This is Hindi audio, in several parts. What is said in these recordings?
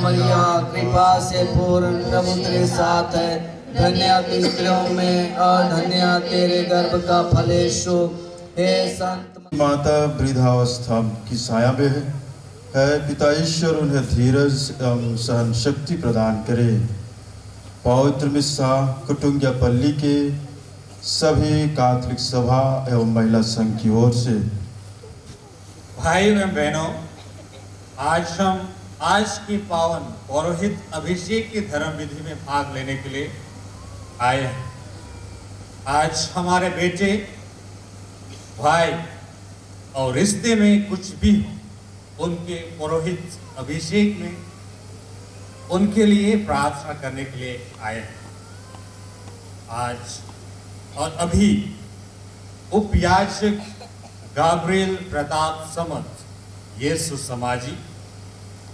मरिया कृपा से पूर्ण, प्रभु तेरे साथ है, धन्य तू स्त्रियों में और धन्य तेरे गर्भ का फल यीशु। हे संत माता वृद्धावस्था की साया में है, पिता ईश्वर उन्हें धीरज एवं सहन शक्ति प्रदान करे। पवित्र मिस्सा कुटुंबियापल्ली के सभी कैथोलिक सभा एवं महिला संघ की ओर से भाई एवं बहनों, आज की पावन पौरोहित अभिषेक की धर्म विधि में भाग लेने के लिए आए हैं। आज हमारे बेटे, भाई और रिश्ते में कुछ भी हो, उनके पौरोहित अभिषेक में उनके लिए प्रार्थना करने के लिए आए हैं। आज और अभी उपयाजक गाब्रिएल प्रताप समत येसु समाजी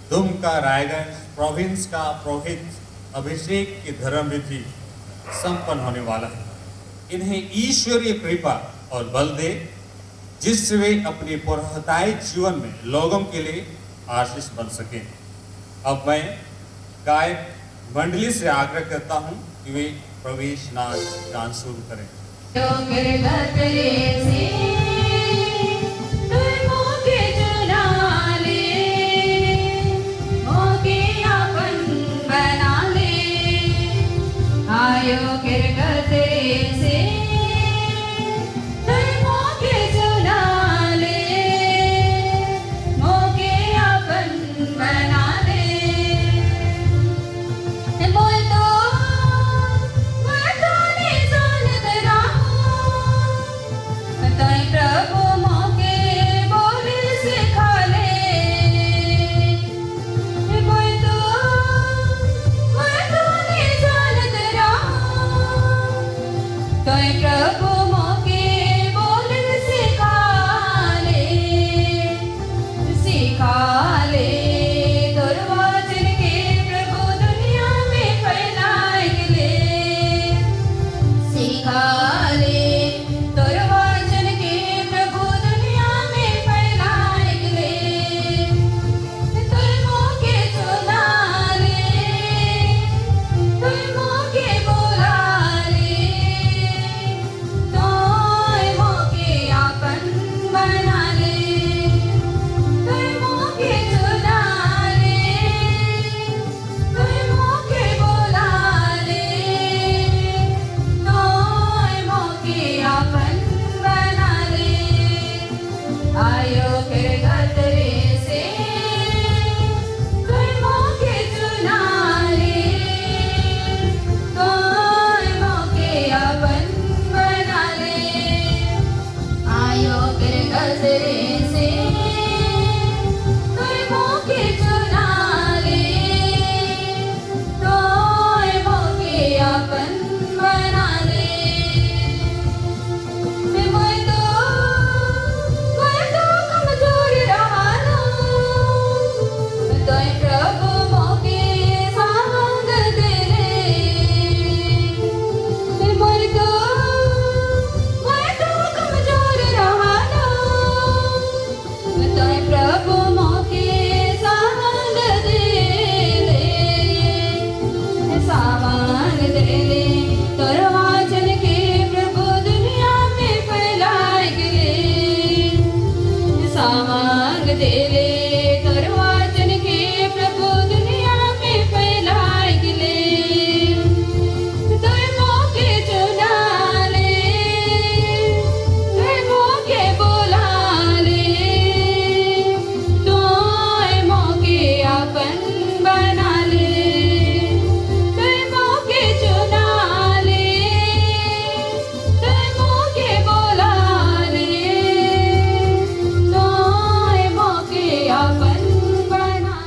दुमका रायगंज प्रोविंस का पुरोहित अभिषेक की धर्म विधि संपन्न होने वाला है। इन्हें ईश्वरीय कृपा और बल दे, जिससे वे अपने पुरोहिताई जीवन में लोगों के लिए आशीष बन सके। अब मैं गायक मंडली से आग्रह करता हूं कि वे प्रवेश नाच गान शुरू करें।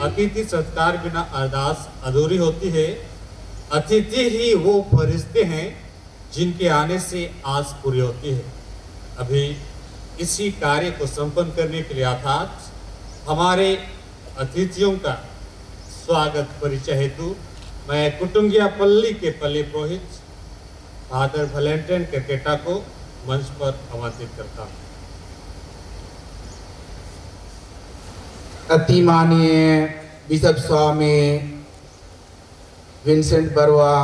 अतिथि सत्कार बिना अरदास अधूरी होती है। अतिथि ही वो फरिश्ते हैं जिनके आने से आस पूरी होती है। अभी इसी कार्य को संपन्न करने के लिए अर्थात हमारे अतिथियों का स्वागत परिचय हेतु मैं कुटुंबियापल्ली के पल्ली पुरोहित फादर वैलेंटाइन केकेटा को मंच पर आमंत्रित करता हूँ। अति माननीय बिशप स्वामी विंसेंट बरवा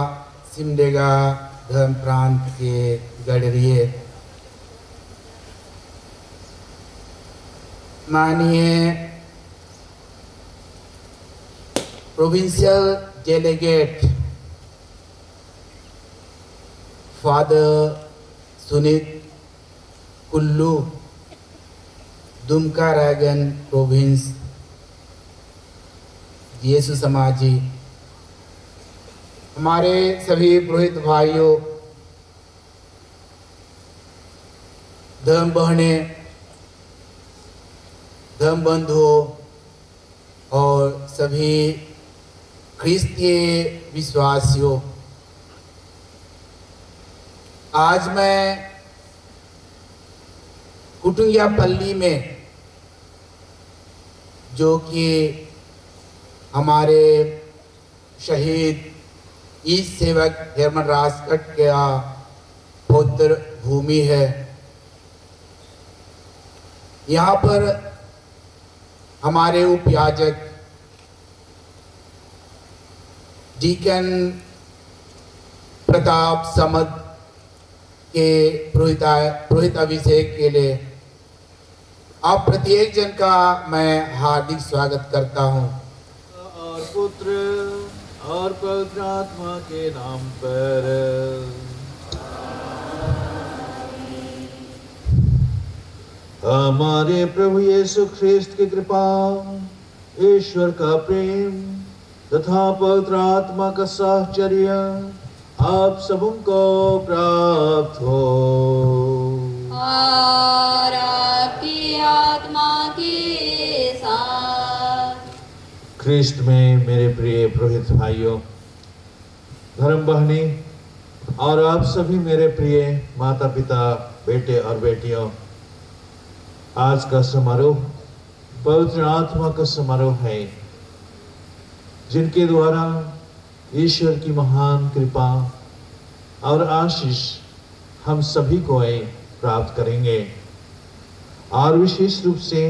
सिमडेगा धर्म प्रांत के गडरिए, माननीय provincial delegate father Sunit Kullu, Dumka Raiganj province यीशु समाजी, हमारे सभी पुरोहित भाइयों, धर्म बहनें, धर्म बंधुओं और सभी ख्रिस्तीय विश्वासियों, आज मैं कुटुंगियापल्ली में, जो कि हमारे शहीद ईश सेवक हेरमन राजकट का पौत्र भूमि है, यहाँ पर हमारे उपयाजक डीकन प्रताप समद के पुरोहित अभिषेक के लिए आप प्रत्येक जन का मैं हार्दिक स्वागत करता हूँ। और पुत्र और पवित्र आत्मा के नाम पर हमारे प्रभु यीशु ख्रिस्त की कृपा, ईश्वर का प्रेम तथा पवित्र आत्मा का साहचर्य आप सबको प्राप्त हो। और आपकी आत्मा के साथ। ख्रिस्त में मेरे प्रिय पुरोहित भाइयों, धर्म बहनी और आप सभी मेरे प्रिय माता पिता, बेटे और बेटियों, आज का समारोह पवित्र आत्मा का समारोह है, जिनके द्वारा ईश्वर की महान कृपा और आशीष हम सभी को प्राप्त करेंगे। और विशेष रूप से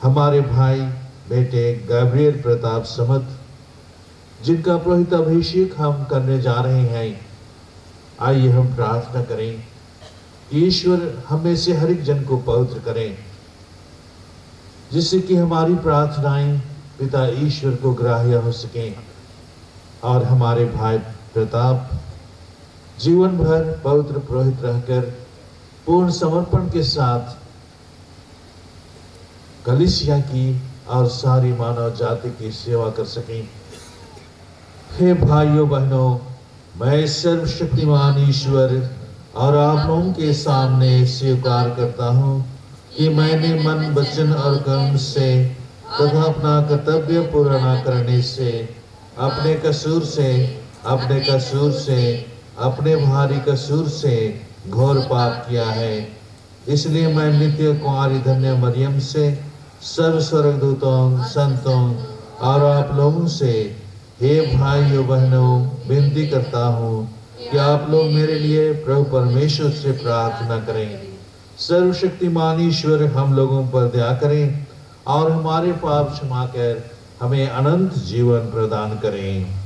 हमारे भाई बेटे गैब्रियल प्रताप समद, जिनका पुरोहित अभिषेक हम करने जा रहे हैं, आइए हम प्रार्थना करें कि ईश्वर हमें से हर एक जन को पवित्र करें, जिससे कि हमारी प्रार्थनाएं पिता ईश्वर को ग्राह्य हो सकें और हमारे भाई प्रताप जीवन भर पवित्र पुरोहित रहकर पूर्ण समर्पण के साथ कलीसिया की और सारी मानव जाति की सेवा कर सकें। हे भाइयों बहनों, मैं सर्वशक्तिमान ईश्वर और आप लोगों के सामने स्वीकार करता हूँ कि मैंने मन, वचन और कर्म से तथा अपना कर्तव्य पूरा न करने से, अपने कसूर से, अपने भारी कसूर से घोर पाप किया है। इसलिए मैं नित्य कुंवारी धन्य मरियम से, सर्व स्वर्गदूतों, संतों और आप लोगों से, हे भाइयों बहनों, विनती करता हूँ कि आप लोग मेरे लिए प्रभु परमेश्वर से प्रार्थना करें। सर्वशक्तिमान ईश्वर हम लोगों पर दया करें और हमारे पाप क्षमा कर हमें अनंत जीवन प्रदान करें।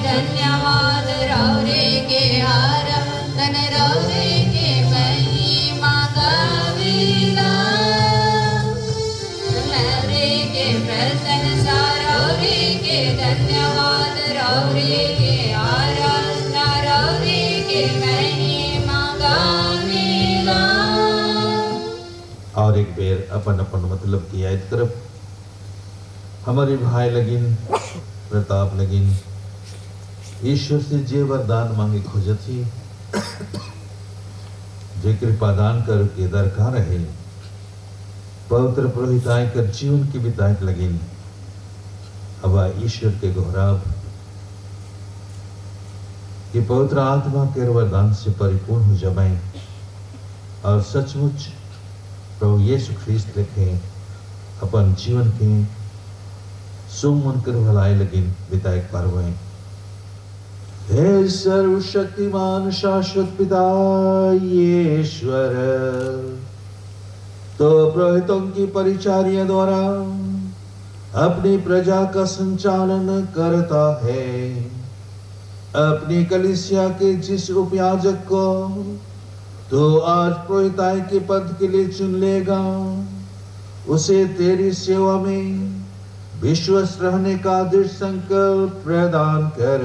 धन्यवाद रौरे के आराधन रौरे के महिमा गाविला, रौरे के प्रशंसा रौरे के धन्यवाद रौरे के आराधना रौरे के महिमा गाविला। और एक बेर अपन अपन मतलब की याद करब। हमारे भाई लगिन प्रताप लगिन ईश्वर से जे वरदान मांगे खोजत ही, जे कृपा दान कर के दरकार रहे पवित्र पुरोहिताय कर जीवन की बिताए लगिन अब ईश्वर के गौरव कि पवित्र आत्मा के वरदान से परिपूर्ण हो जाए और सचमुच प्रभु यीशु ख्रीस्त लिखे अपन जीवन के सुमन कर भलाई लगिन बिताए पारवाए। हे सर्वशक्तिमान शाश्वत पिता ईश्वर, तो पुरोहितों की परिचार्य द्वारा अपनी प्रजा का संचालन करता है। अपनी कलीसिया के जिस उपयाजक को तो आज पुरोहिताई के पद के लिए चुन लेगा, उसे तेरी सेवा में विश्वास रहने का दृढ़ संकल्प प्रदान कर।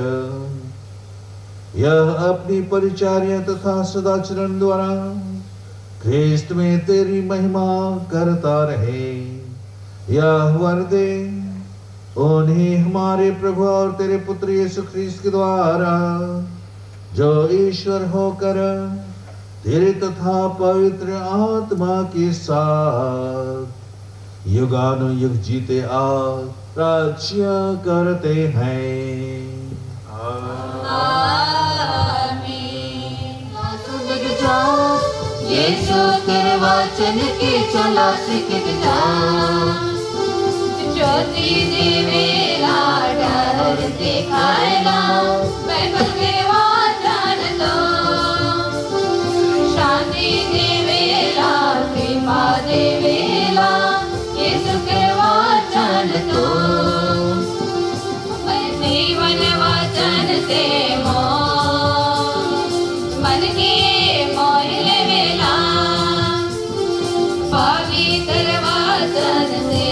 यह अपनी परिचार्य तथा सदाचरण द्वारा ख्रीस्त में तेरी महिमा करता रहे। यह वर दे उन्हें हमारे प्रभु और तेरे पुत्र यीशु ख्रीस्त के द्वारा, जो ईश्वर होकर तेरे तथा पवित्र आत्मा के साथ युगानुयुग जीते राज्य करते हैं। यीशु तेरे वचन की चला सीख जा, ज्योति दिवेला डर दिखाएगा, बाइबल के वचन दो, शांति दिवेला कृपा दिवेला, यीशु के वचन दो, जीवन वचन से मन के मोहिले वेला, पवित्र वचन से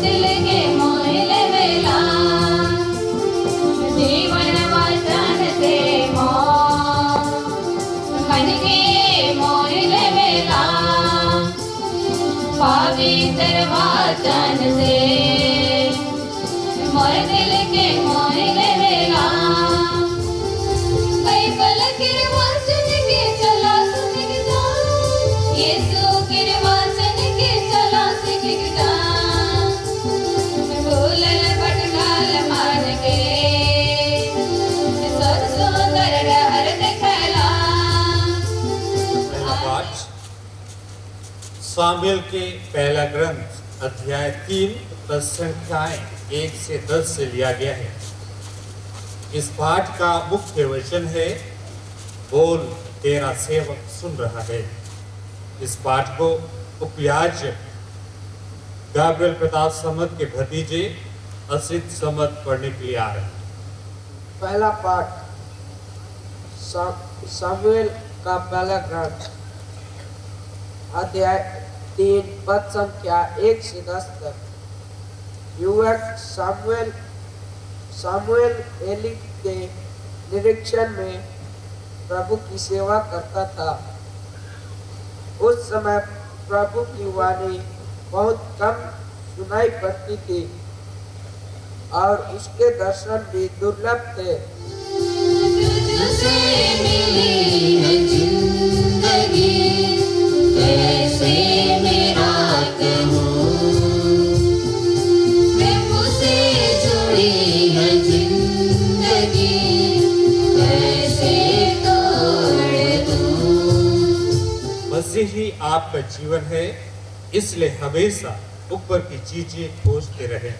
दिल के मोहिले वेला, जीवन वचन से मन के मोहिले वेला, पवित्र वचन से मोर दिल के मोहिले वेला, बाइबल के वचन के चला सीख जा, यीशु के वचन के चला सीख जा, भूलल भटकाल मान के सुंदर डर देखला। पहला पाठ सामुएल के पहला ग्रंथ अध्याय 3 पद संख्याएं 1 से 10 से लिया गया है। इस पाठ का मुख्य वचन है, बोल तेरा सेवक सुन रहा है। इस पाठ को उपयाजक गाब्रिएल प्रताप समद के भतीजे असित समद पढ़ने के लिए आ रहे हैं। पहला पाठ सामुएल का पहला ग्रंथ अध्याय 3 पद संख्या 1 से 10 तक। युवक सामुएल एली के निरीक्षण में प्रभु की सेवा करता था। उस समय प्रभु की वाणी बहुत कम सुनाई पड़ती थी और उसके दर्शन भी दुर्लभ थे। तुझसे मिली है जिंदगी, कैसे मेरा कहूँ, प्रभु से जुड़ी है जिंदगी, कैसे तोड़ दूँ। मसीही आपका जीवन है, इसलिए हमेशा ऊपर की चीजें खोजते रहें।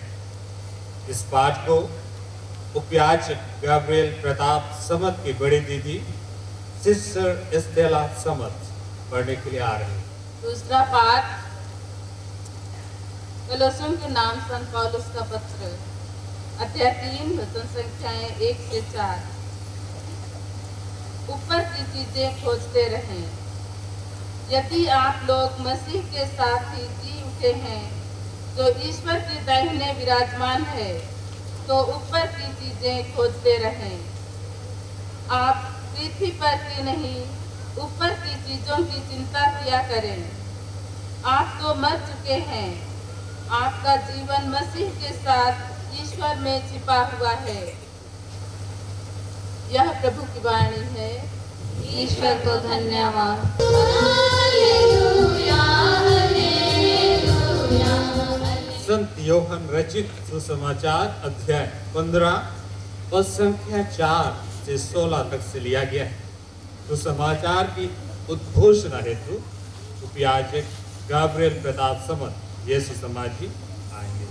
इस पाठ को उपयाजक गाब्रिएल प्रताप समद की बड़ी दीदी सिस्टर एस्टेला समद पढ़ने के लिए आ रहे हैं। दूसरा पाठ कलोसियों के नाम संत पौलुस का पत्र अध्याय 3 वचन संख्याएं 1 से 4। ऊपर की चीजें खोजते रहें। यदि आप लोग मसीह के साथ ही जी उठे हैं, जो ईश्वर के दाहिने विराजमान है, तो ऊपर की चीजें खोजते रहें। आप पृथ्वी पर की नहीं, ऊपर की चीजों की चिंता किया करें। आप तो मर चुके हैं, आपका जीवन मसीह के साथ ईश्वर में छिपा हुआ है। यह प्रभु की वाणी है। ईश्वर को धन्यवाद। Hallelujah, hallelujah. संत योहन रचित सुसमाचार अध्याय 15 पद संख्या 4 से 16 तक से लिया गया है। सुसमाचार की उद्घोषणा हेतु उपयाजक गाब्रिएल प्रताप समद यीशु समाजी आएंगे।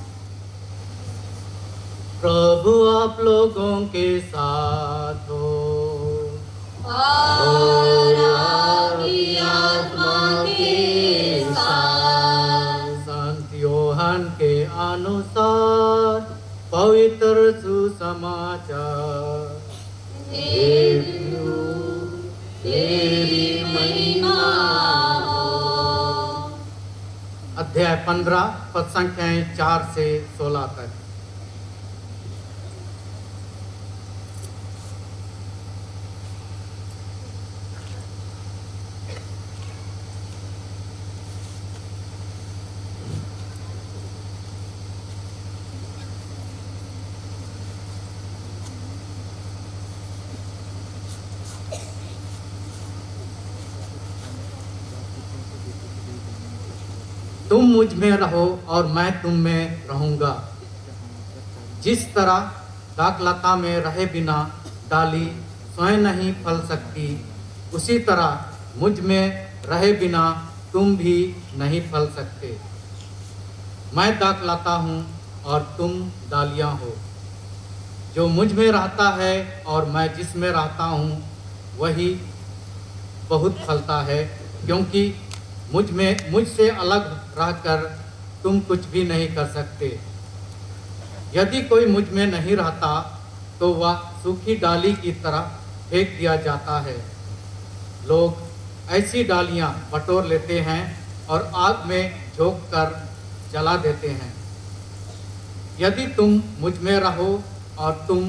प्रभु आप लोगों के साथ हो और आपकी आत्मा के साथ। संत योहन के अनुसार पवित्र सुसमाचार। हे प्रभु, तेरी महिमा हो। अध्याय 15 पद संख्याएं 4 से 16 तक। तुम मुझ में रहो और मैं तुम में रहूंगा। जिस तरह दाखलता में रहे बिना डाली स्वयं नहीं फल सकती, उसी तरह मुझ में रहे बिना तुम भी नहीं फल सकते। मैं दाखलता हूँ और तुम डालियाँ हो। जो मुझ में रहता है और मैं जिसमें रहता हूँ वही बहुत फलता है, क्योंकि मुझसे अलग रहकर तुम कुछ भी नहीं कर सकते। यदि कोई मुझ में नहीं रहता तो वह सूखी डाली की तरह फेंक दिया जाता है। लोग ऐसी डालियां बटोर लेते हैं और आग में झोंक कर जला देते हैं। यदि तुम मुझ में रहो और तुम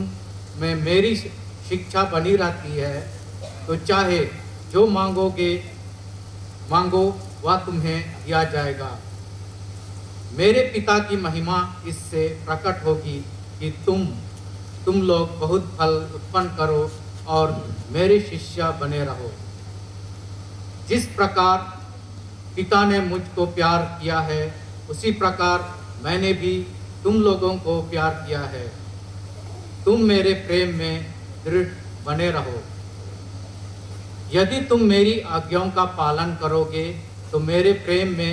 में मेरी शिक्षा बनी रहती है तो चाहे जो मांगो वह तुम्हें दिया जाएगा। मेरे पिता की महिमा इससे प्रकट होगी कि तुम लोग बहुत फल उत्पन्न करो और मेरे शिष्य बने रहो। जिस प्रकार पिता ने मुझको प्यार किया है उसी प्रकार मैंने भी तुम लोगों को प्यार किया है। तुम मेरे प्रेम में दृढ़ बने रहो। यदि तुम मेरी आज्ञाओं का पालन करोगे तो मेरे प्रेम में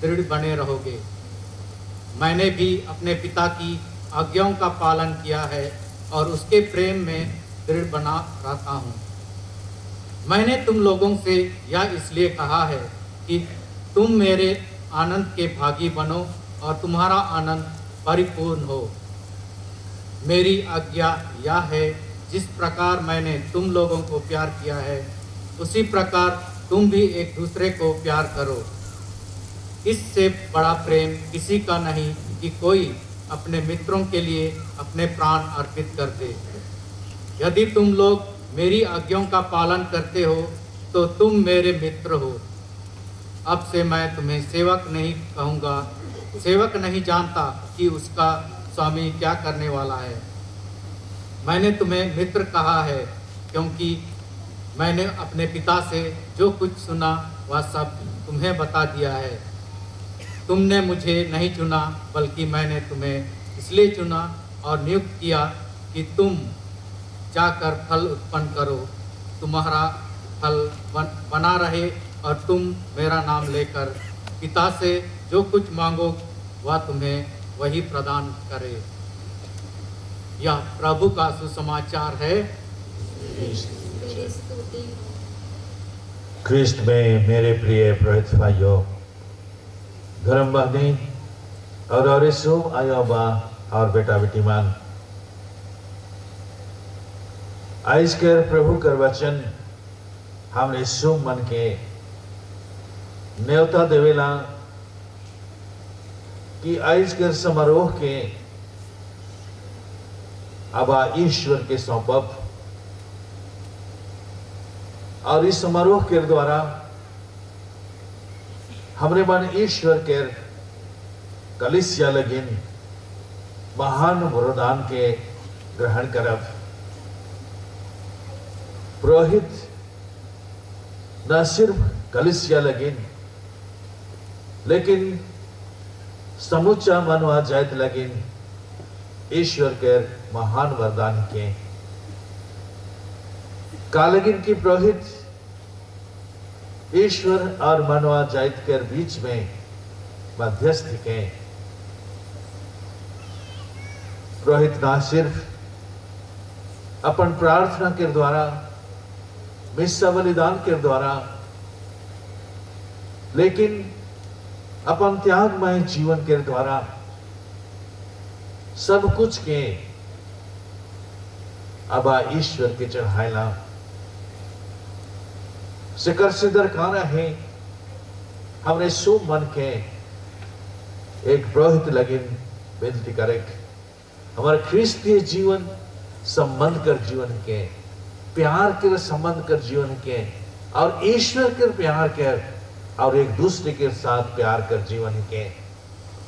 दृढ़ बने रहोगे। मैंने भी अपने पिता की आज्ञाओं का पालन किया है और उसके प्रेम में दृढ़ बना रहता हूँ। मैंने तुम लोगों से यह इसलिए कहा है कि तुम मेरे आनंद के भागी बनो और तुम्हारा आनंद परिपूर्ण हो। मेरी आज्ञा यह है, जिस प्रकार मैंने तुम लोगों को प्यार किया है उसी प्रकार तुम भी एक दूसरे को प्यार करो। इससे बड़ा प्रेम किसी का नहीं कि कोई अपने मित्रों के लिए अपने प्राण अर्पित कर दे। यदि तुम लोग मेरी आज्ञाओं का पालन करते हो तो तुम मेरे मित्र हो। अब से मैं तुम्हें सेवक नहीं कहूँगा। सेवक नहीं जानता कि उसका स्वामी क्या करने वाला है। मैंने तुम्हें मित्र कहा है, क्योंकि मैंने अपने पिता से जो कुछ सुना वह सब तुम्हें बता दिया है। तुमने मुझे नहीं चुना, बल्कि मैंने तुम्हें इसलिए चुना और नियुक्त किया कि तुम जाकर फल उत्पन्न करो, तुम्हारा फल बना रहे और तुम मेरा नाम लेकर पिता से जो कुछ मांगो वह तुम्हें वही प्रदान करे। यह प्रभु का सुसमाचार है। ख्रिस्त में मेरे प्रिय पुरोहित भाइयों, धर्म बहनी और शुभ आयोबा और बेटा बेटी मान, आज कर प्रभु कर वचन हमने शुभ मन के न्योता देवेला कि आज कर समारोह के आबा ईश्वर के सौंपब और इस समारोह के द्वारा हमरे मन ईश्वर के कलिसिया लगिन महान वरदान के ग्रहण करब। पुरोहित न सिर्फ कलीसिया लेकिन समूचा मानवा जात लगिन ईश्वर के महान वरदान के कालगिन की पुरोहित ईश्वर और मानवा जात के बीच में मध्यस्थ के पुरोहित ना सिर्फ अपन प्रार्थना के द्वारा मिस्सा बलिदान के द्वारा लेकिन अपन त्यागमय जीवन के द्वारा सब कुछ के अबा ईश्वर के चढ़ायला सिकर सिदर काना है हमने सो मन के एक पुरोहित लगिन विनती करे हमारे ख्रिस्तीय जीवन संबंध कर जीवन के प्यार के संबंध कर जीवन के और ईश्वर के प्यार के और एक दूसरे के साथ प्यार कर जीवन के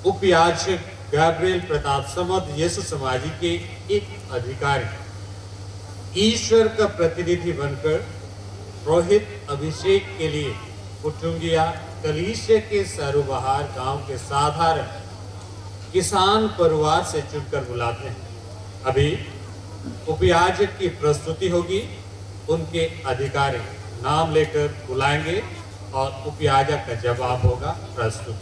उपयाजक गैब्रिएल प्रताप समद यीशु समाजी के एक अधिकारी ईश्वर का प्रतिनिधि बनकर पुरोहित अभिषेक के लिए कुटुंबिया कलीसिया के सरोबहार गांव के साधारण किसान परिवार से चुनकर बुलाते हैं। अभी उपयाजक की प्रस्तुति होगी, उनके अधिकारी नाम लेकर बुलाएंगे और उपयाजक का जवाब होगा। प्रस्तुत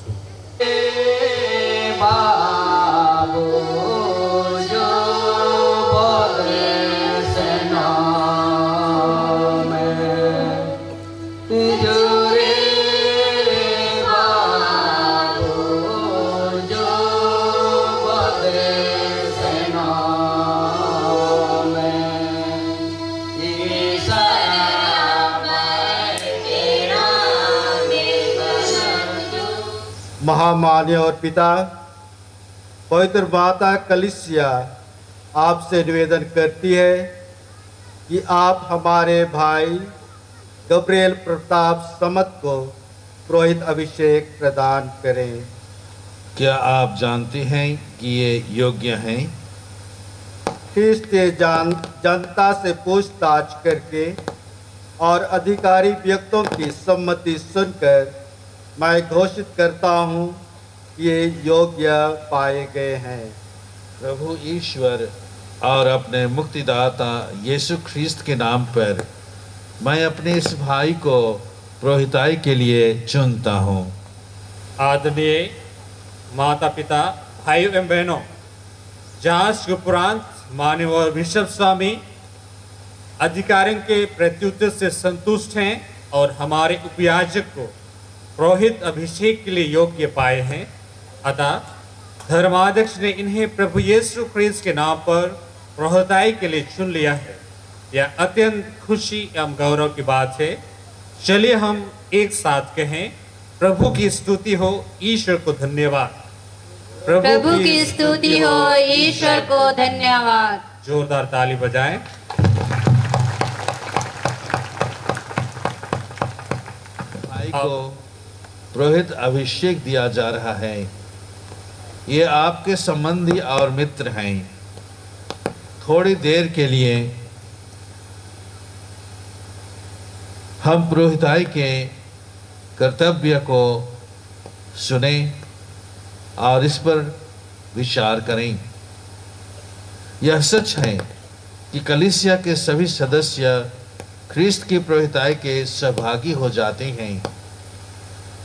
महामान्य और पिता पवित्र माता कलीसिया आपसे निवेदन करती है कि आप हमारे भाई गब्रिएल प्रताप समद को पुरोहित अभिषेक प्रदान करें। क्या आप जानते हैं कि ये योग्य हैं? ख्रिस्तीय जनता से पूछताछ करके और अधिकारी व्यक्तियों की सम्मति सुनकर मैं घोषित करता हूँ ये योग्य पाए गए हैं। प्रभु ईश्वर और अपने मुक्तिदाता यीशु ख्रिस्त के नाम पर मैं अपने इस भाई को पुरोहिताई के लिए चुनता हूँ। आदरणीय माता पिता, भाइयों एवं बहनों, जांच के उपरांत माननीय बिशप स्वामी अधिकारियों के प्रत्युत्तर से संतुष्ट हैं और हमारे उपयाजक को पुरोहित अभिषेक के लिए योग्य पाए हैं। अतः धर्माध्यक्ष ने इन्हें प्रभु यीशु ख्रिस्त के नाम पर पुरोहिताई के लिए चुन लिया है। यह अत्यंत खुशी एवं गौरव की बात है। चलिए हम एक साथ कहें, प्रभु की स्तुति हो, ईश्वर को धन्यवाद। प्रभु की स्तुति हो, ईश्वर को धन्यवाद। जोरदार ताली बजाएं। भाई को पुरोहित अभिषेक दिया जा रहा है। ये आपके संबंधी और मित्र हैं। थोड़ी देर के लिए हम पुरोहिताई के कर्तव्य को सुने और इस पर विचार करें। यह सच है कि कलीसिया के सभी सदस्य ख्रिस्त की पुरोहिताई के सहभागी हो जाते हैं।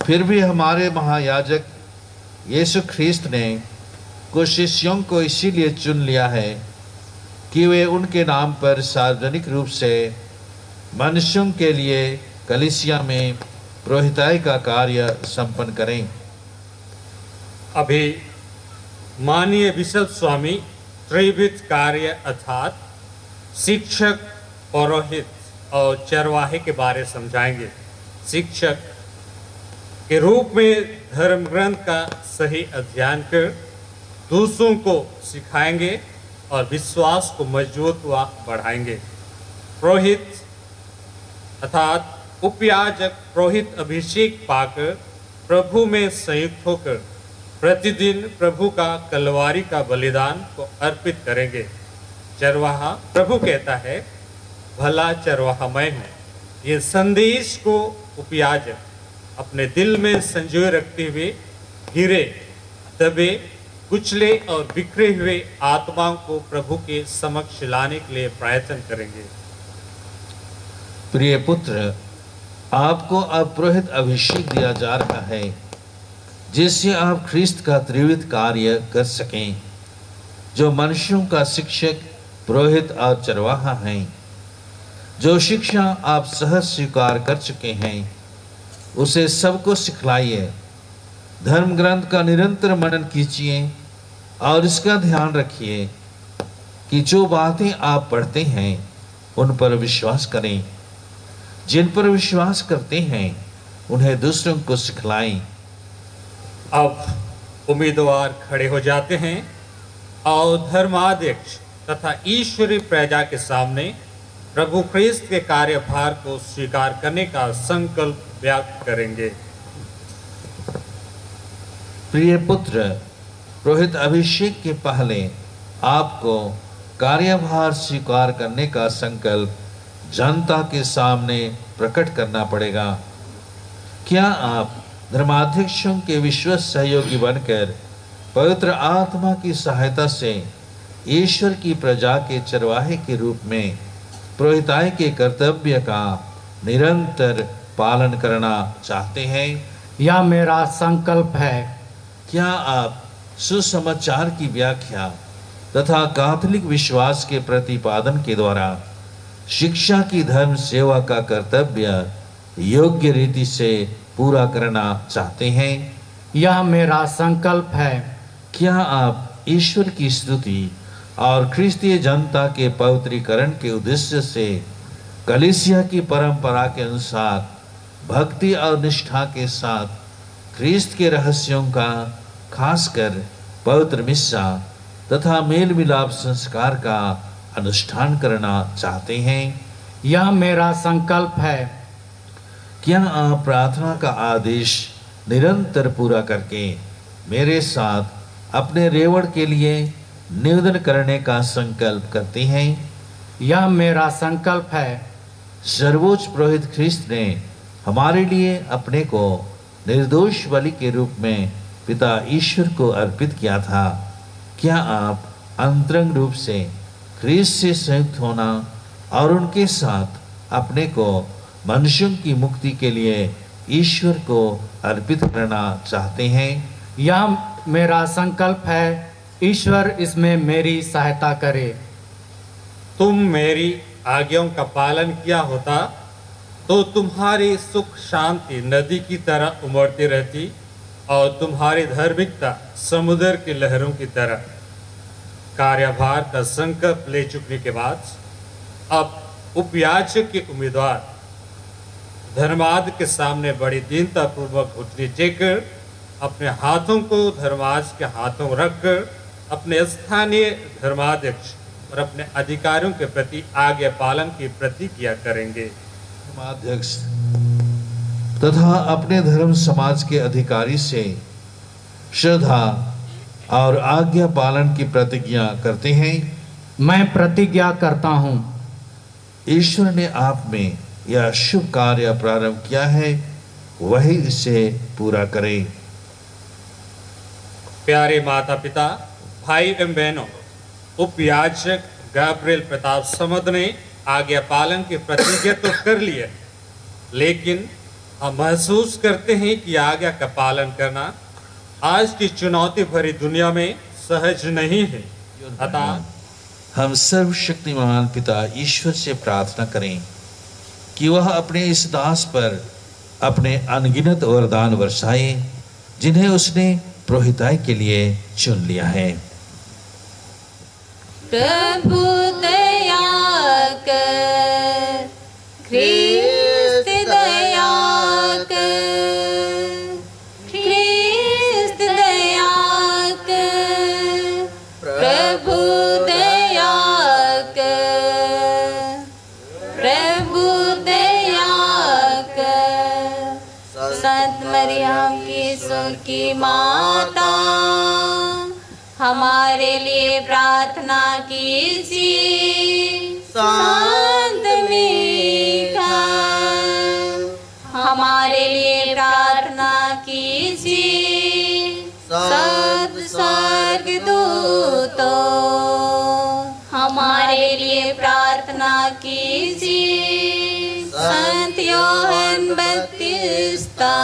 फिर भी हमारे महायाजक यीशु ख्रिस्त ने कुछ शिष्यों को इसीलिए चुन लिया है कि वे उनके नाम पर सार्वजनिक रूप से मनुष्यों के लिए कलीसिया में पुरोहिताई का कार्य संपन्न करें। अभी माननीय बिशप स्वामी त्रिविध कार्य अर्थात शिक्षक, पुरोहित और चरवाहे के बारे समझाएंगे। शिक्षक के रूप में धर्म ग्रंथ का सही अध्ययन कर दूसरों को सिखाएंगे और विश्वास को मजबूत व बढ़ाएंगे। पुरोहित अर्थात उपयाजक पुरोहित अभिषेक पाकर प्रभु में संयुक्त होकर प्रतिदिन प्रभु का कलवारी का बलिदान को अर्पित करेंगे। चरवाहा, प्रभु कहता है, भला चरवाहा मैं हूँ, ये संदेश को उपयाजक अपने दिल में संजोए रखते हुए गिरे, दबे, कुचले और बिखरे हुए आत्माओं को प्रभु के समक्ष लाने के लिए प्रयत्न करेंगे। प्रिय पुत्र, आपको अब पुरोहित अभिषेक दिया जा रहा है, जिससे आप ख्रिस्त का त्रिविध कार्य कर सकें, जो मनुष्यों का शिक्षक, पुरोहित और चरवाहा हैं। जो शिक्षा आप सहज स्वीकार कर चुके हैं, उसे सबको सिखलाइए। धर्म ग्रंथ का निरंतर मनन कीजिए और इसका ध्यान रखिए कि जो बातें आप पढ़ते हैं उन पर विश्वास करें। जिन पर विश्वास करते हैं उन्हें दूसरों को सिखलाएं। अब उम्मीदवार खड़े हो जाते हैं और धर्माध्यक्ष तथा ईश्वरीय प्रजा के सामने प्रभु ख्रिस्त के कार्यभार को स्वीकार करने का संकल्प व्यक्त करेंगे। प्रिय पुत्र, पुरोहित अभिषेक के पहले आपको कार्यभार स्वीकार करने का संकल्प जनता के सामने प्रकट करना पड़ेगा। क्या आप धर्माध्यक्षों के विश्वस्त सहयोगी बनकर पवित्र आत्मा की सहायता से ईश्वर की प्रजा के चरवाहे के रूप में पुरोहिताई के कर्तव्य का निरंतर पालन करना चाहते हैं? यह मेरा संकल्प है। क्या आप सुसमाचार की व्याख्या तथा कैथोलिक विश्वास के प्रतिपादन के द्वारा शिक्षा की धर्म सेवा का कर्तव्य योग्य रीति से पूरा करना चाहते हैं? यह मेरा संकल्प है। क्या आप ईश्वर की स्तुति और ख्रिस्तीय जनता के पवित्रीकरण के उद्देश्य से कलीसिया की परंपरा के अनुसार भक्ति और निष्ठा के साथ ख्रिस्त के रहस्यों का, खासकर पवित्र मिस्सा तथा मेल मिलाप संस्कार का अनुष्ठान करना चाहते हैं? यह मेरा संकल्प है। क्या आप प्रार्थना का आदेश निरंतर पूरा करके मेरे साथ अपने रेवड़ के लिए निवेदन करने का संकल्प करते हैं? यह मेरा संकल्प है। सर्वोच्च पुरोहित ख्रिस्त ने हमारे लिए अपने को निर्दोष बलि के रूप में पिता ईश्वर को अर्पित किया था। क्या आप अंतरंग रूप से ख्रिस्त से संयुक्त होना और उनके साथ अपने को मनुष्यों की मुक्ति के लिए ईश्वर को अर्पित करना चाहते हैं? यह मेरा संकल्प है। ईश्वर इसमें मेरी सहायता करे। तुम मेरी आज्ञाओं का पालन किया होता तो तुम्हारी सुख शांति नदी की तरह उमड़ती रहती और तुम्हारी धार्मिकता समुद्र की लहरों की तरह। कार्यभार का संकल्प ले चुकने के बाद अब उपयाजक के उम्मीदवार धर्माद के सामने बड़ी दीनता पूर्वक घुटने टेककर अपने हाथों को धर्माज के हाथों रखकर अपने स्थानीय धर्माध्यक्ष और अपने अधिकारियों के प्रति आज्ञा पालन की प्रतिज्ञा करेंगे। धर्माध्यक्ष तथा अपने धर्म समाज के अधिकारी से श्रद्धा और आज्ञा पालन की प्रतिज्ञा करते हैं। मैं प्रतिज्ञा करता हूँ। ईश्वर ने आप में यह शुभ कार्य प्रारंभ किया है, वही इसे पूरा करे। प्यारे माता पिता, भाई एवं बहनों, उपयाजक गैब्रिएल प्रताप समद ने आज्ञा पालन की प्रतिज्ञा तो कर ली है, लेकिन हम महसूस करते हैं कि आज्ञा का पालन करना आज की चुनौती भरी दुनिया में सहज नहीं है। अतः हम सर्वशक्तिमान पिता ईश्वर से प्रार्थना करें कि वह अपने इस दास पर अपने अनगिनत वरदान वर्षाए, जिन्हें उसने पुरोहिताई के लिए चुन लिया है। प्रभु दया कर, ख्रिस्त दया कर, ख्रिस्त दया कर, प्रभु दया कर, प्रभु दया कर। संत मरियम की सुखी माता, हमारे लिए प्रार्थना कीजिए। संत मीका हमारे लिए प्रार्थना कीजिए। सब स्वर्गदूतों हमारे लिए प्रार्थना कीजिए। संत योहन बपतिस्ता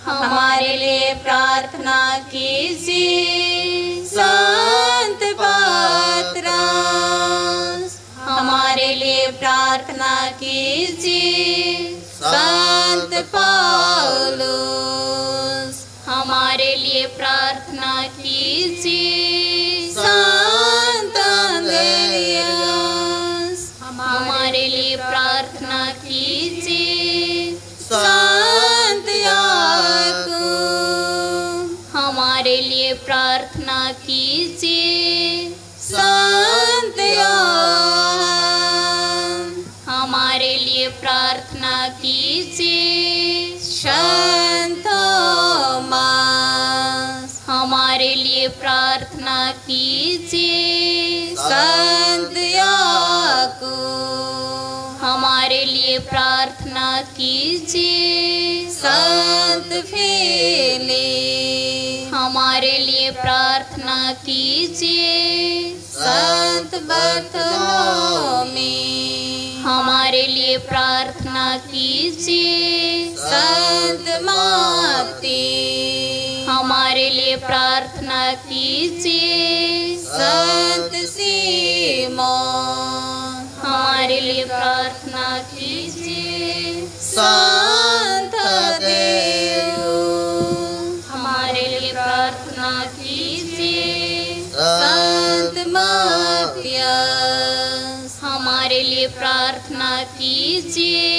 हमारे लिए प्रार्थना कीजिए। संत पतरस हमारे लिए प्रार्थना कीजिए। संत पौलुस हमारे लिए प्रार्थना कीजिए। संत अंद्रयास हमारे लिए प्रार्थना कीजिए। संत याकूब हमारे लिए प्रार्थना कीजिए। संत योहान हमारे लिए प्रार्थना कीजिए। संत थोमास हमारे लिए प्रार्थना कीजिए। संत याकूब हमारे लिए प्रार्थना कीजिए। संत फिलिप हमारे लिए प्रार्थना कीजिए। संत बरतुलोमी हमारे लिए प्रार्थना कीजिए। संत माती हमारे लिए प्रार्थना कीजिए। संत सीमोन हमारे लिए प्रार्थना कीजिए। संत देव हमारे लिए प्रार्थना कीजिए। संत मत्तियास हमारे लिए प्रार्थना कीजिए।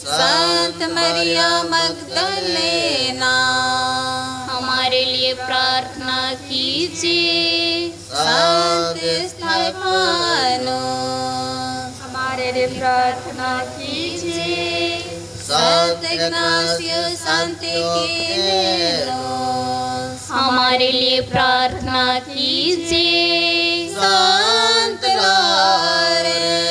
संत मरिया मगदलेना हमारे लिए प्रार्थना कीजिए। संत स्तेफानोस हमारे लिए प्रार्थना कीजिए। संत इग्नासियस संत कीलेलोस हमारे लिए प्रार्थना कीजिए। संत लॉरेंस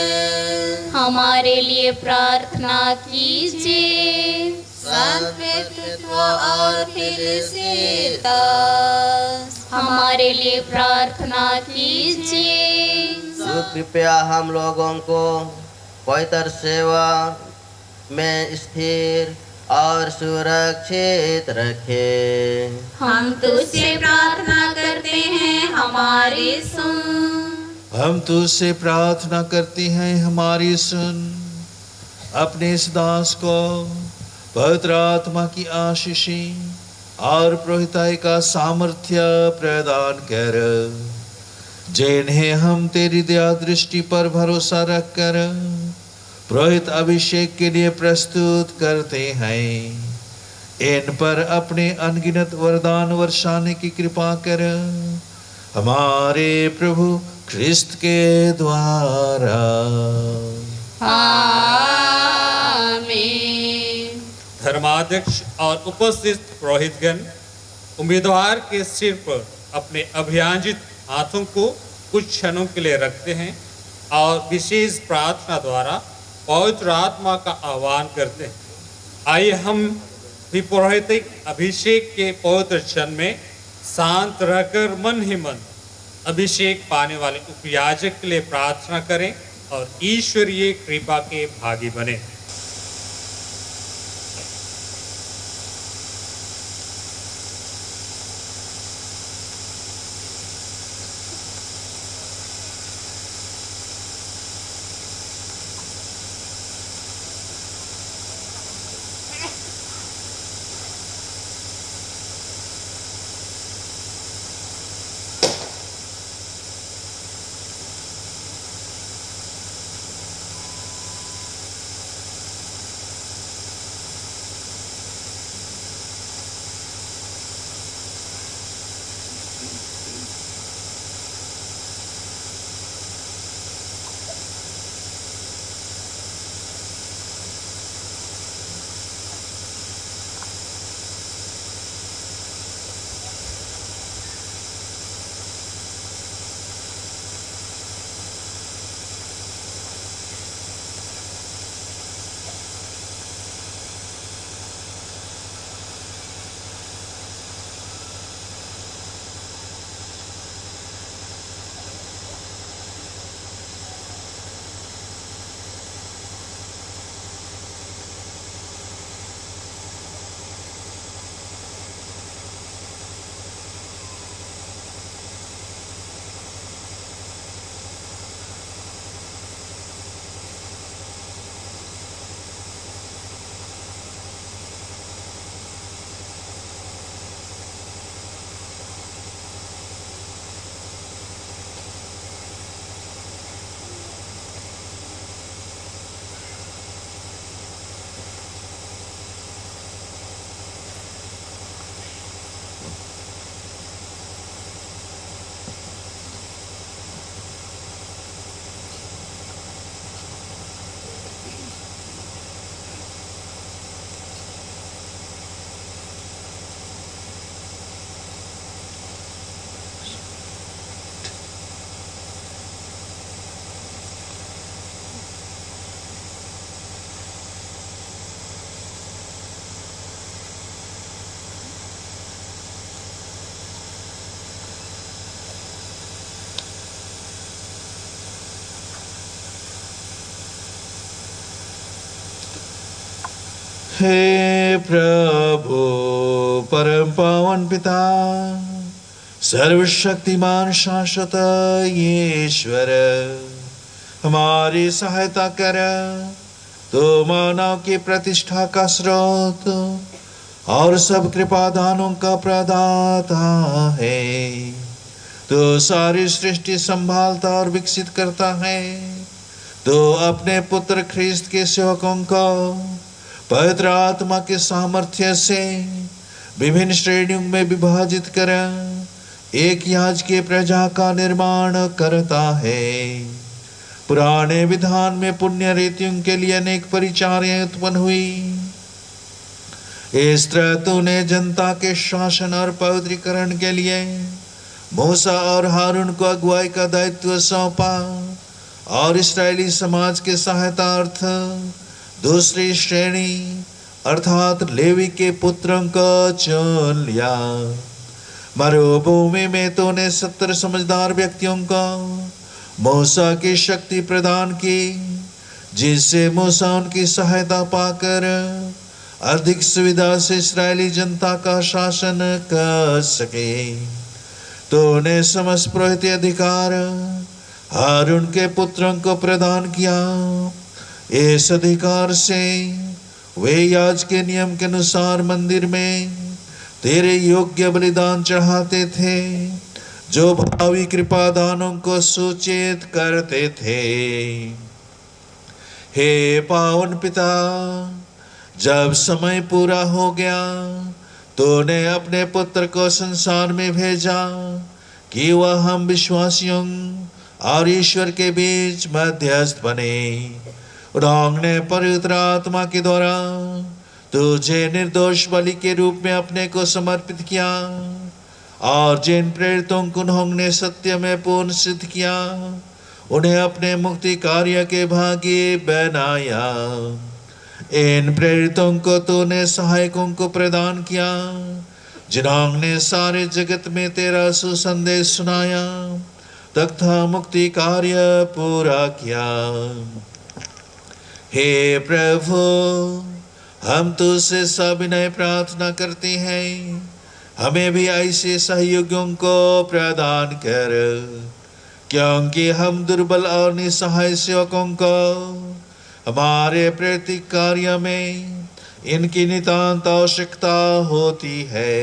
हमारे लिए प्रार्थना कीजिए। संत पेट्रुस और फिलिसितास हमारे लिए प्रार्थना कीजिए। कृपया हम लोगों को पवित्र सेवा में स्थिर और सुरक्षित रखे। हम तुझसे प्रार्थना करते हैं, हमारी सुन। हम तुझसे प्रार्थना करते हैं, हमारी सुन। अपने इस दास को पवित्र आत्मा की आशीषें और प्रभुताई का सामर्थ्य प्रदान कर, जिन्हें हम तेरी दया दृष्टि पर भरोसा रखकर पुरोहित अभिषेक के लिए प्रस्तुत करते हैं। इन पर अपने अनगिनत वरदान वर्षाने की कृपा कर, हमारे प्रभु ख्रिस्त के द्वारा। आमीन। धर्माध्यक्ष और उपस्थित पुरोहितगण उम्मीदवार के सिर पर अपने अभियांजित हाथों को कुछ क्षणों के लिए रखते हैं और विशेष प्रार्थना द्वारा पवित्र आत्मा का आह्वान करते हैं। आइए हम भी पुरोहितिक अभिषेक के पवित्र क्षण में शांत रहकर मन ही मन अभिषेक पाने वाले उपयाजक के लिए प्रार्थना करें और ईश्वरीय कृपा के भागी बने। हे प्रभु परम पावन पिता, सर्वशक्तिमान शाश्वत ईश्वर, हमारी सहायता कर। तो मानव की प्रतिष्ठा का स्रोत और सब कृपादानों का प्रदाता है। तो सारी सृष्टि संभालता और विकसित करता है। तो अपने पुत्र ख्रिस्त के सेवकों को पवित्र आत्मा के सामर्थ्य से विभिन्न श्रेणियों में विभाजित कर एक याजकीय प्रजा का निर्माण करता है। पुराने विधान में पुण्य रीतियों के लिए अनेक परिचारें उत्पन्न हुई। इस तरह तूने जनता के शासन और पवित्रीकरण के लिए मूसा और हारून को अगुवाई का दायित्व सौंपा और इस्राएली समाज के सहायतार्थ दूसरी श्रेणी अर्थात लेवी के पुत्रों को चुन लिया। मरुभूमि में तूने 70 समझदार व्यक्तियों को मूसा की शक्ति प्रदान की, जिससे मूसा उनकी सहायता पाकर अधिक सुविधा से इस्राएली जनता का शासन कर सके। तूने समस्त पुरोहित अधिकार हारून के पुत्रों को प्रदान किया। इस अधिकार से वे याज के नियम के अनुसार मंदिर में तेरे योग्य बलिदान चढ़ाते थे, जो भावी कृपादानों को सूचित करते थे। हे पावन पिता, जब समय पूरा हो गया, तूने अपने पुत्र को संसार में भेजा कि वह हम विश्वासियों और ईश्वर के बीच मध्यस्थ बने। उन्होंने पवित्र आत्मा के द्वारा तुझे निर्दोष बलि के रूप में अपने को समर्पित किया, और जिन प्रेरितों को उन्होंने सत्य में पूर्ण सिद्ध किया, उन्हें अपने मुक्ति कार्य के भागी बनाया। इन प्रेरितों को तूने सहायकों को प्रदान किया, जिन्होंने सारे जगत में तेरा सुसंदेश सुनाया तथा मुक्ति कार्य पूरा किया। हे प्रभु, हम तुझसे सविनय प्रार्थना करते हैं, हमें भी ऐसे सहयोगियों को प्रदान कर, क्योंकि हम दुर्बल और निसहाय सेवकों को हमारे प्रत्येक कार्य में इनकी नितांत आवश्यकता होती है।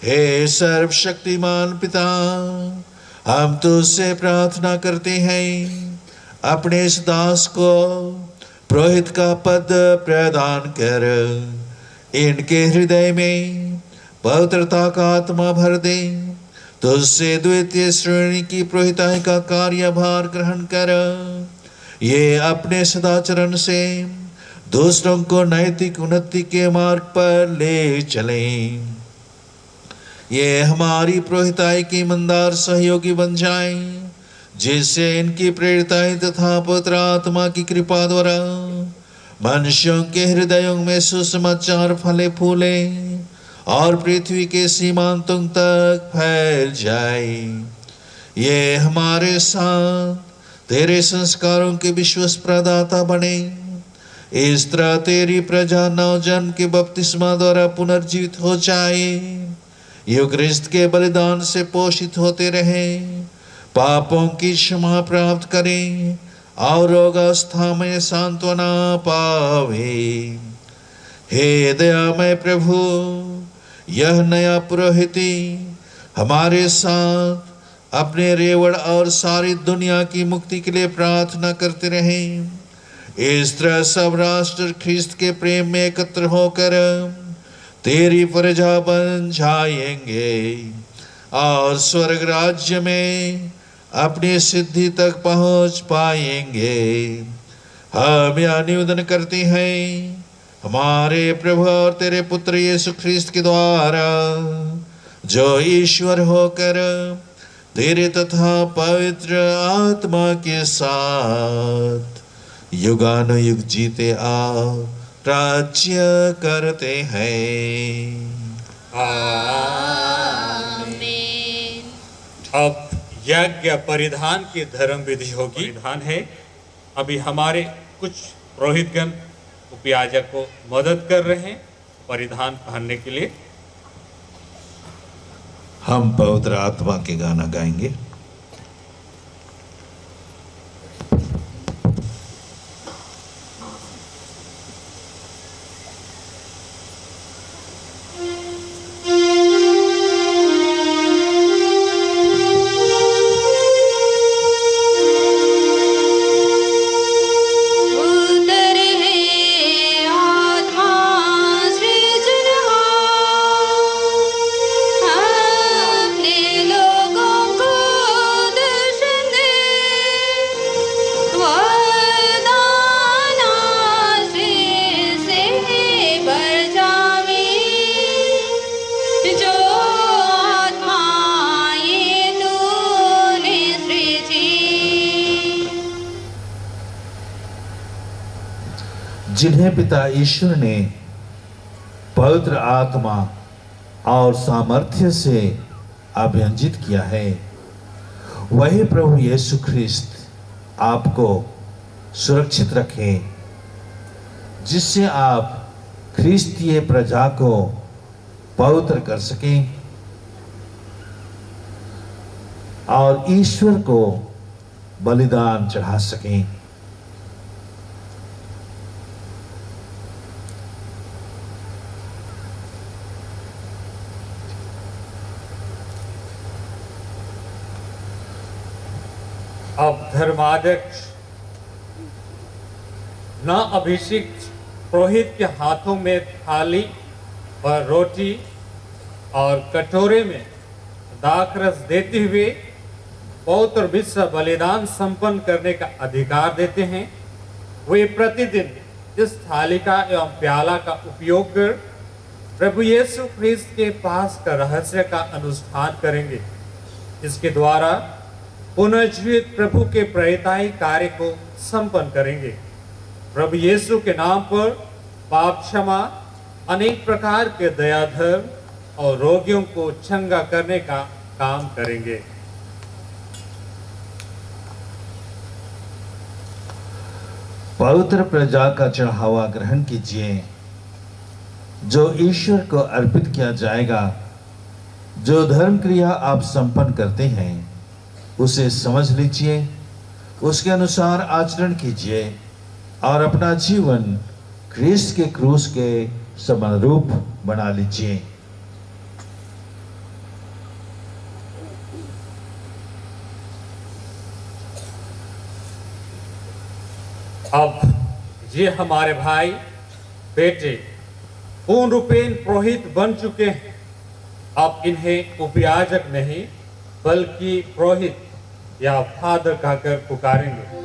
हे सर्वशक्तिमान पिता, हम तुझसे प्रार्थना करते हैं, अपने इस दास को पुरोहित का पद प्रदान कर, इनके हृदय में पवित्रता का आत्मा भर दे। तुझसे द्वितीय श्रेणी की पुरोहिताई का कार्यभार ग्रहण कर ये अपने सदाचरण से दूसरों को नैतिक उन्नति के मार्ग पर ले चलें। ये हमारी पुरोहिताई की ईमानदार सहयोगी बन जाएं, जिससे इनकी प्रेरिताई तथा पवित्र आत्मा की कृपा द्वारा मनुष्यों के हृदयों में सुसमाचार फले फूले और पृथ्वी के सीमांतों तक फैल जाए। ये हमारे साथ तेरे संस्कारों के विश्वास प्रदाता बने। इस तरह तेरी प्रजा नवजन्म के बपतिस्मा द्वारा पुनर्जीवित हो जाए, युग ख्रिस्त के बलिदान से पोषित होते रहे, पापों की क्षमा प्राप्त करें और रोगावस्था में सांत्वना पावे। हे दयामय प्रभु, यह नया पुरोहिती हमारे साथ अपने रेवड़ और सारी दुनिया की मुक्ति के लिए प्रार्थना करते रहे। इस तरह सब राष्ट्र ख्रिस्त के प्रेम में एकत्र होकर तेरी प्रजा बन जाएंगे और स्वर्ग राज्य में अपनी सिद्धि तक पहुंच पाएंगे। हम यह निवेदन करते हैं हमारे प्रभु और तेरे पुत्र यीशु ख्रिस्त के द्वारा, जो ईश्वर होकर तेरे तथा पवित्र आत्मा के साथ युगानुयुग जीते आप राज्य करते हैं। आमीन। अब यज्ञ परिधान की धर्म विधि होगी। परिधान है, अभी हमारे कुछ पुरोहितगण उपयाजक को मदद कर रहे हैं परिधान पहनने के लिए। हम पवित्र आत्मा के गाना गाएंगे। जिन्हें पिता ईश्वर ने पवित्र आत्मा और सामर्थ्य से अभियंजित किया है, वही प्रभु यीशु ख्रिस्त आपको सुरक्षित रखे, जिससे आप ख्रिस्तीय प्रजा को पवित्र कर सकें और ईश्वर को बलिदान चढ़ा सकें। अब धर्माध्यक्ष न अभिषिक्त पुरोहित के हाथों में थाली और रोटी और कटोरे में दाखरस देते हुए पवित्र विश्व बलिदान संपन्न करने का अधिकार देते हैं। वे प्रतिदिन इस थाली का एवं प्याला का उपयोग कर प्रभु यीशु ख्रिस्त के पास का रहस्य का अनुष्ठान करेंगे। इसके द्वारा पुनर्जीवित प्रभु के प्रेरिताई कार्य को संपन्न करेंगे। प्रभु यीशु के नाम पर पाप क्षमा, अनेक प्रकार के दया धर्म और रोगियों को चंगा करने का काम करेंगे। पवित्र प्रजा का चढ़ावा ग्रहण कीजिए, जो ईश्वर को अर्पित किया जाएगा। जो धर्म क्रिया आप संपन्न करते हैं उसे समझ लीजिए, उसके अनुसार आचरण कीजिए और अपना जीवन ख्रिस्त के क्रूस के समरूप बना लीजिए। अब ये हमारे भाई बेटे पूर्ण रूपेण पुरोहित बन चुके हैं। अब इन्हें उपयाजक नहीं बल्कि पुरोहित या फादर कहकर पुकारेंगे।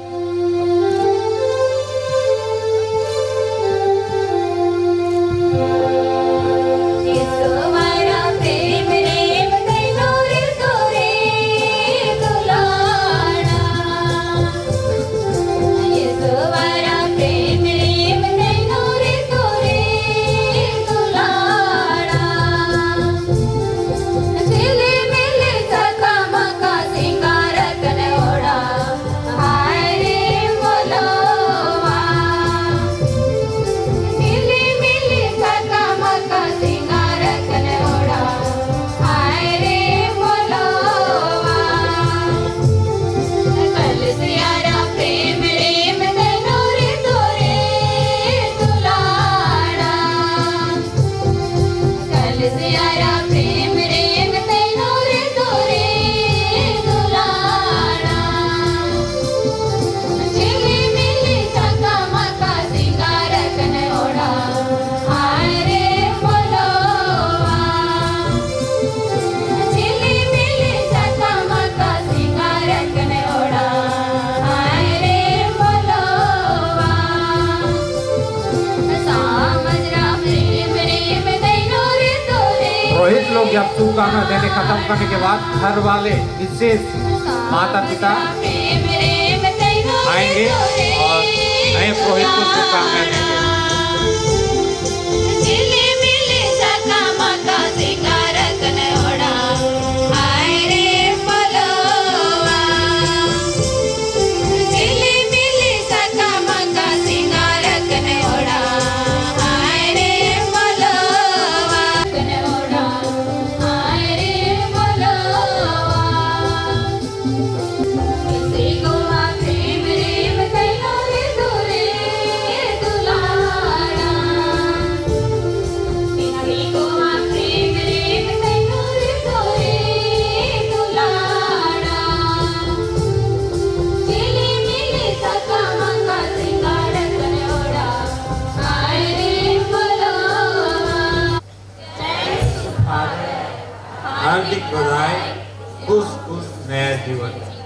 जब शुभकामना देने खत्म करने के बाद घर वाले विशेष माता पिता आएंगे और नए पुरोहित को शुभकामना देंगे। सिंगार हार्दिक बधाई, खुश खुश नया जीवन।